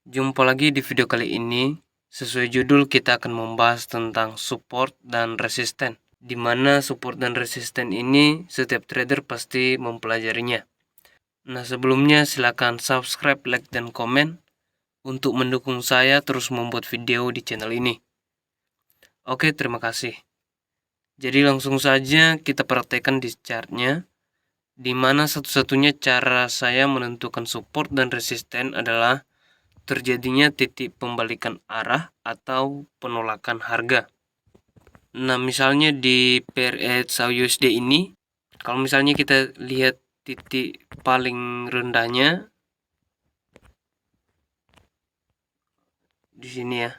Jumpa lagi di video kali ini. Sesuai judul, kita akan membahas tentang support dan resisten, di mana support dan resisten ini setiap trader pasti mempelajarinya. Nah, sebelumnya silakan subscribe, like, dan komen untuk mendukung saya terus membuat video di channel ini. Oke, terima kasih. Jadi langsung saja kita praktekkan di chartnya, di mana satu-satunya cara saya menentukan support dan resisten adalah terjadinya titik pembalikan arah atau penolakan harga. Nah, misalnya di PRH USD ini, kalau misalnya kita lihat titik paling rendahnya di sini ya,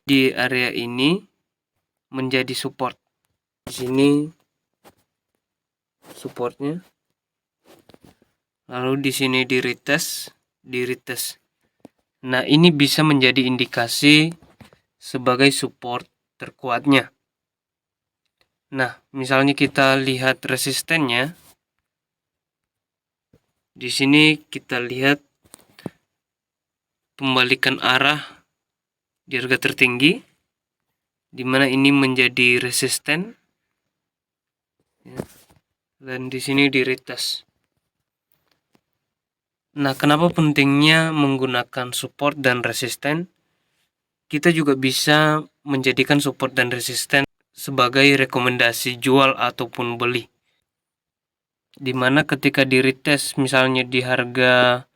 di area ini menjadi support. Di sini supportnya, lalu di sini di retest. Nah, ini bisa menjadi indikasi sebagai support terkuatnya. Nah, misalnya kita lihat resistennya. Di sini kita lihat pembalikan arah di harga tertinggi, di mana ini menjadi resisten. Dan di sini di retest. Nah, kenapa pentingnya menggunakan support dan resisten? Kita juga bisa menjadikan support dan resisten sebagai rekomendasi jual ataupun beli. Dimana ketika di retest misalnya di harga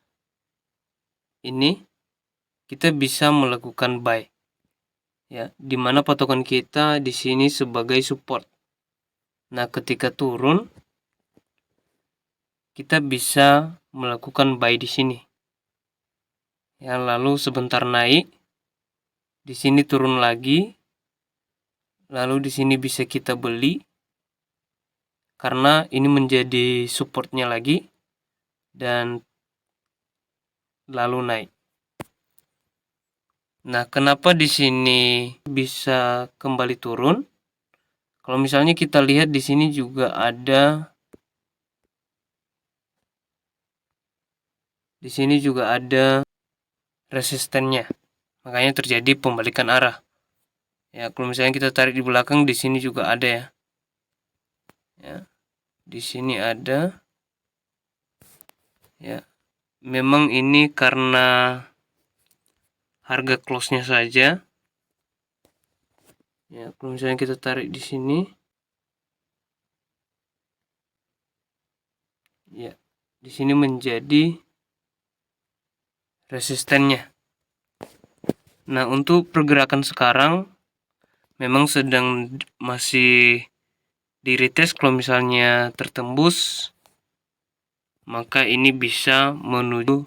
ini, kita bisa melakukan buy. Ya, dimana patokan kita di sini sebagai support. Nah, ketika turun, kita bisa melakukan buy di sini. Ya, lalu sebentar naik, di sini turun lagi, lalu di sini bisa kita beli karena ini menjadi supportnya lagi dan lalu naik. Nah, kenapa di sini bisa kembali turun? Kalau misalnya kita lihat di sini juga ada resistennya. Makanya terjadi pembalikan arah. Ya, kalau misalnya kita tarik di belakang, di sini juga ada ya. Ya, di sini ada. Ya, memang ini karena harga close-nya saja. Ya, kalau misalnya kita tarik di sini, ya, di sini menjadi resistennya. Nah, untuk pergerakan sekarang memang sedang masih di retest. Kalau misalnya tertembus, maka ini bisa menuju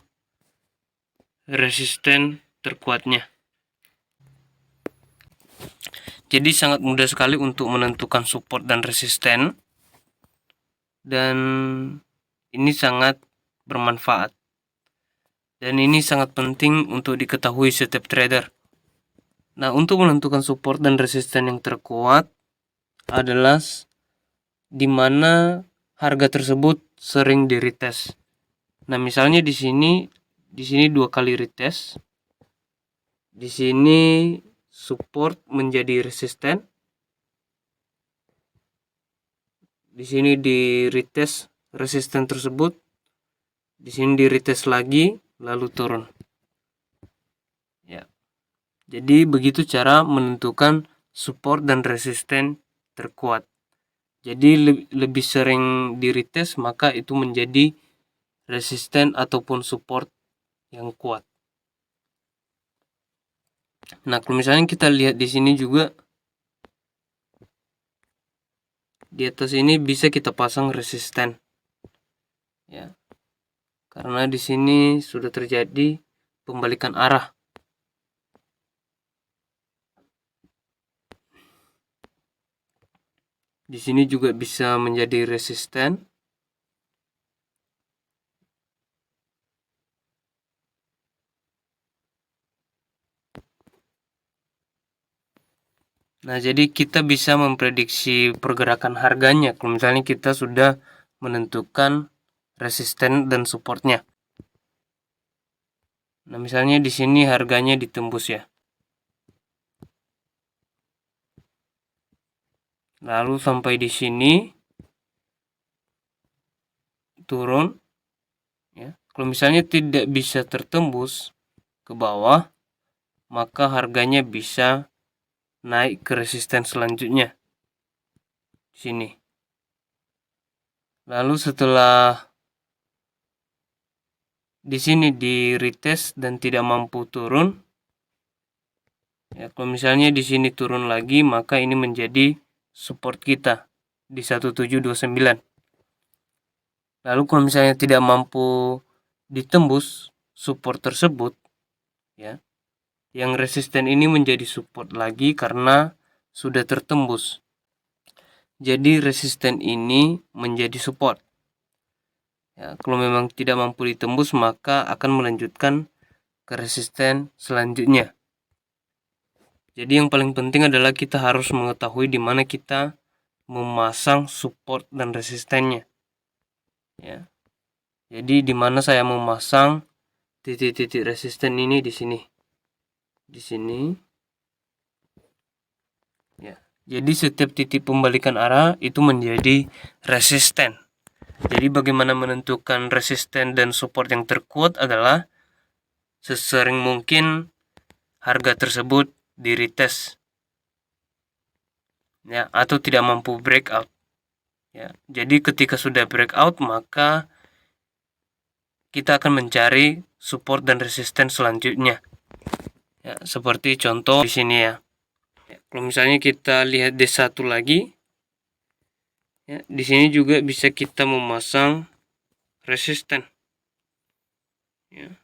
resisten terkuatnya. Jadi sangat mudah sekali untuk menentukan support dan resisten, dan ini sangat bermanfaat. Dan ini sangat penting untuk diketahui setiap trader. Nah, untuk menentukan support dan resisten yang terkuat adalah di mana harga tersebut sering di retest. Nah, misalnya di sini 2 kali retest. Di sini support menjadi resisten. Di sini di retest resisten tersebut. Di sini di retest lagi lalu turun. Ya. Jadi begitu cara menentukan support dan resisten terkuat. Jadi lebih sering di retest, maka itu menjadi resisten ataupun support yang kuat. Nah, kalau misalnya kita lihat di sini juga, di atas ini bisa kita pasang resisten. Ya. Karena di sini sudah terjadi pembalikan arah. Di sini juga bisa menjadi resisten. Nah, jadi kita bisa memprediksi pergerakan harganya kalau misalnya kita sudah menentukan resisten dan supportnya. Nah, misalnya di sini harganya ditembus ya. Lalu sampai di sini turun ya. Kalau misalnya tidak bisa tertembus ke bawah, maka harganya bisa naik ke resisten selanjutnya di sini. Lalu setelah di sini di retest dan tidak mampu turun, ya, kalau misalnya di sini turun lagi, maka ini menjadi support kita di 1729. Lalu kalau misalnya tidak mampu ditembus support tersebut, ya, yang resisten ini menjadi support lagi karena sudah tertembus. Jadi resisten ini menjadi support. Ya, kalau memang tidak mampu ditembus, maka akan melanjutkan ke resisten selanjutnya. Jadi yang paling penting adalah kita harus mengetahui di mana kita memasang support dan resistennya. Ya. Jadi di mana saya memasang titik-titik resisten ini di sini. Di sini. Ya. Jadi setiap titik pembalikan arah itu menjadi resisten. Jadi bagaimana menentukan resisten dan support yang terkuat adalah sesering mungkin harga tersebut di retest, ya, atau tidak mampu breakout. Ya, jadi ketika sudah breakout, maka kita akan mencari support dan resisten selanjutnya. Ya, seperti contoh di sini ya. Ya, kalau misalnya kita lihat D1 lagi, ya, di sini juga bisa kita memasang resisten. Ya.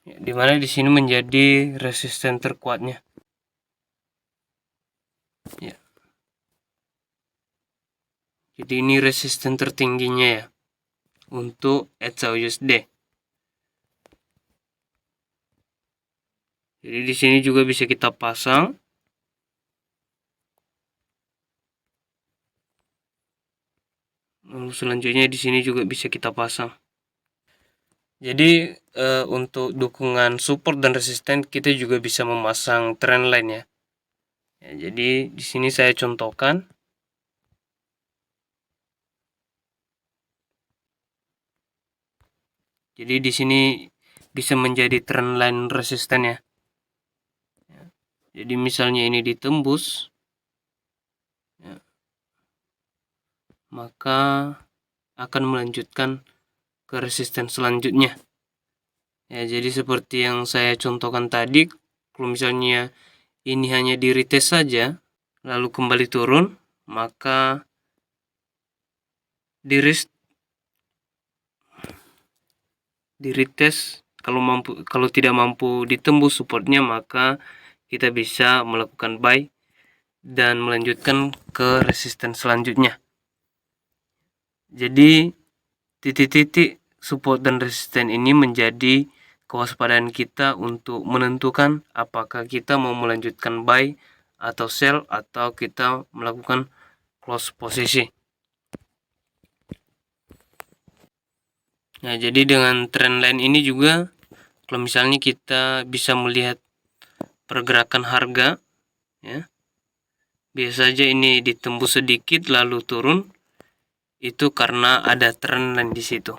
Ya, dimana di sini menjadi resisten terkuatnya. Ya. Jadi ini resisten tertingginya ya untuk ETH/USD. Jadi di sini juga bisa kita pasang. Lalu selanjutnya di sini juga bisa kita pasang. Jadi untuk dukungan support dan resisten kita juga bisa memasang trendline ya. Ya, jadi di sini saya contohkan. Jadi di sini bisa menjadi trendline resisten ya. Jadi misalnya ini ditembus, ya, maka akan melanjutkan ke resisten selanjutnya. Ya, jadi seperti yang saya contohkan tadi, kalau misalnya ini hanya di retest saja, lalu kembali turun, maka di retest kalau tidak mampu ditembus supportnya, maka kita bisa melakukan buy dan melanjutkan ke resisten selanjutnya. Jadi titik-titik support dan resisten ini menjadi kewaspadaan kita untuk menentukan apakah kita mau melanjutkan buy atau sell atau kita melakukan close posisi. Nah, jadi dengan trendline ini juga kalau misalnya kita bisa melihat pergerakan harga, ya, biasa saja ini ditembus sedikit lalu turun, itu karena ada trendline di situ.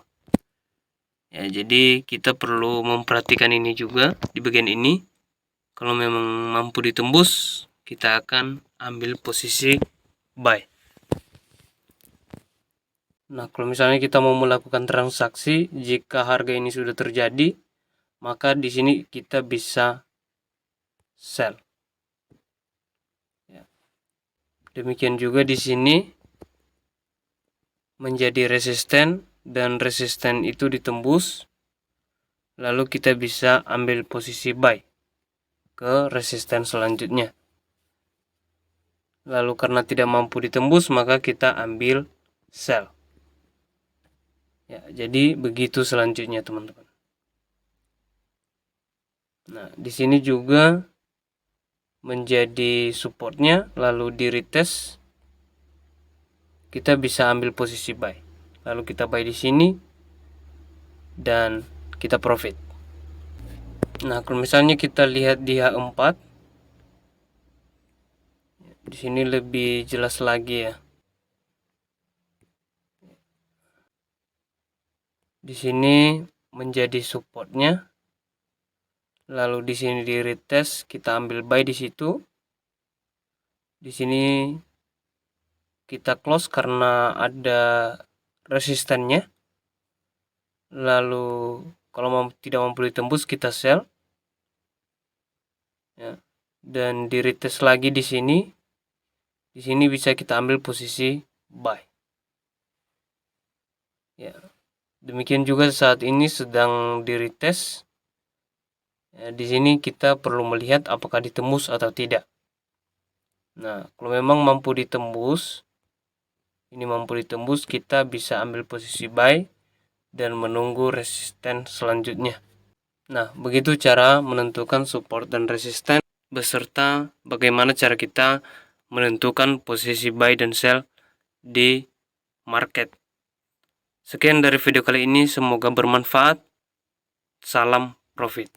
Ya, jadi kita perlu memperhatikan ini juga di bagian ini. Kalau memang mampu ditembus, kita akan ambil posisi buy. Nah, kalau misalnya kita mau melakukan transaksi, jika harga ini sudah terjadi, maka di sini kita bisa sell. Ya. Demikian juga di sini menjadi resisten dan resisten itu ditembus, lalu kita bisa ambil posisi buy ke resisten selanjutnya. Lalu karena tidak mampu ditembus, maka kita ambil sell. Ya, jadi begitu selanjutnya teman-teman. Nah, di sini juga menjadi supportnya, lalu di retest kita bisa ambil posisi buy. Lalu kita buy di sini dan kita profit. Nah, kalau misalnya kita lihat di H4, di sini lebih jelas lagi ya. Di sini menjadi supportnya, lalu di sini di retest kita ambil buy di situ. Di sini kita close karena ada resistennya. Lalu kalau tidak mampu ditembus kita sell. Ya. Dan di retest lagi di sini. Di sini bisa kita ambil posisi buy. Ya. Demikian juga saat ini sedang di retest. Ya, di sini kita perlu melihat apakah ditembus atau tidak. Nah, kalau memang mampu ditembus, kita bisa ambil posisi buy dan menunggu resisten selanjutnya. Nah, begitu cara menentukan support dan resisten beserta bagaimana cara kita menentukan posisi buy dan sell di market. Sekian dari video kali ini, semoga bermanfaat. Salam profit.